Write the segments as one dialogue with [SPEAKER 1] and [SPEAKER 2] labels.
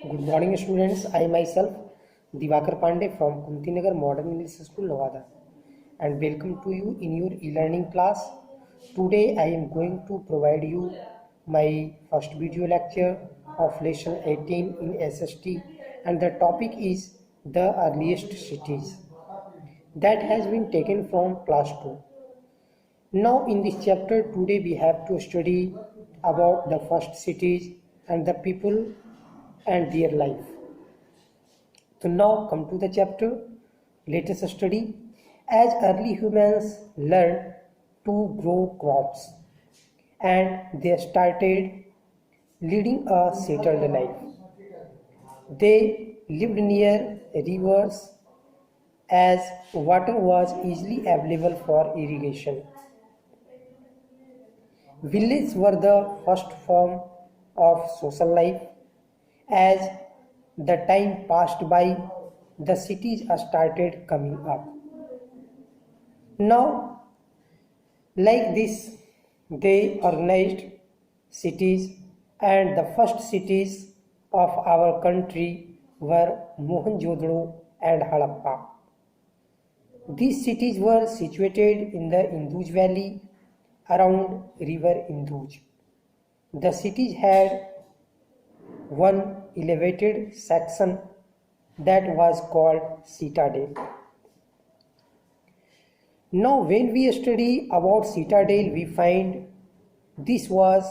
[SPEAKER 1] Good morning, students. I myself, Divakar Pandey from KUNTI NAGAR Modern English School, NAWADA, and welcome to you in your e-learning class. Today, I am going to provide you my first video lecture of lesson 18 in SST, and the topic is the earliest cities. That has been taken from class 2. Now, in this chapter, today we have to study about the first cities and the people and their life. So now come to the chapter. Let us study. As early humans learned to grow crops and they started leading a settled life. They lived near rivers as water was easily available for irrigation. Villages were the first form of social life. As the time passed by, the cities started coming up. Now, like this, they organized cities, and the first cities of our country were Mohenjo-daro and Harappa. These cities were situated in the Indus Valley around river Indus. The cities had one elevated section that was called citadel. Now, when we study about citadel, we find this was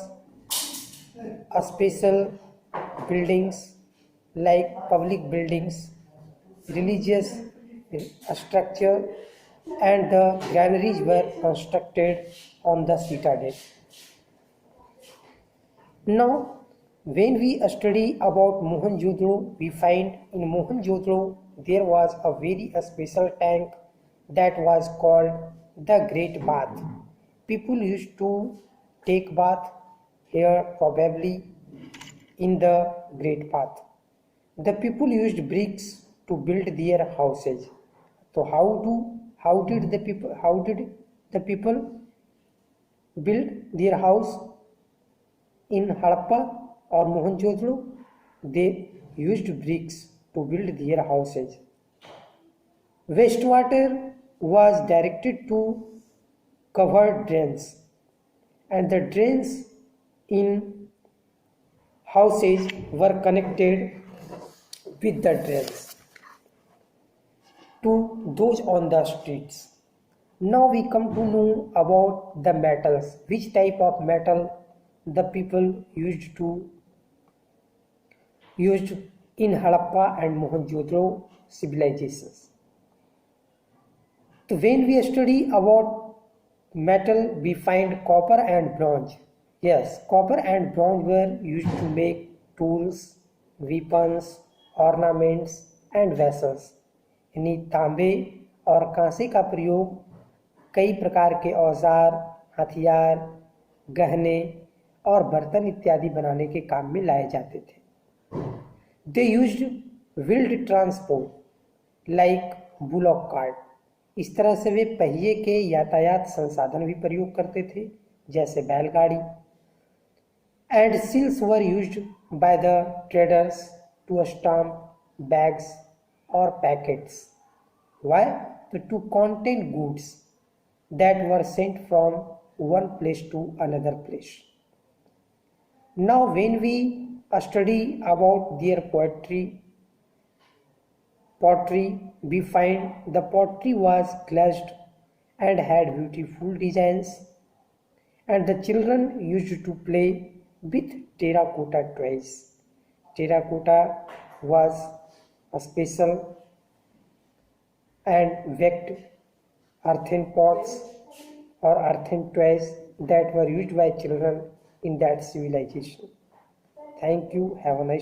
[SPEAKER 1] a special buildings like public buildings, religious structure, and the granaries were constructed on the citadel. Now, when we study about Mohenjo-daro, we find in Mohenjo-daro there was a very special tank that was called the Great Bath. People used to take bath here, probably in the Great Bath. The people used bricks to build their houses. So how did the people build their house in Harappa or Mohenjo-daro? They used bricks to build their houses. Wastewater was directed to covered drains, and the drains in houses were connected with the drains to those on the streets. Now we come to know about the metals, which type of metal the people used in Harappa and Mohenjo-daro civilizations. So when we study about metal, we find copper and bronze. Yes, copper and bronze were used to make tools, weapons, ornaments and vessels. यानी तांबे और कांसे का प्रयोग कई प्रकार के औजार, हथियार, गहने और बर्तन इत्यादि बनाने के काम में लाए जाते थे. They used wheeled transport like bullock cart. इस तरह से वे पहिए के यातायात संसाधन भी प्रयोग करते थे, जैसे बैलगाड़ी. And seals were used by the traders to stamp bags or packets. Why? To contain goods that were sent from one place to another place. Now, when we study about their pottery, we find the pottery was glazed and had beautiful designs, and the children used to play with terracotta toys. Terracotta was a special and baked earthen pots or earthen toys that were used by children in that civilization. Thank you. Have a nice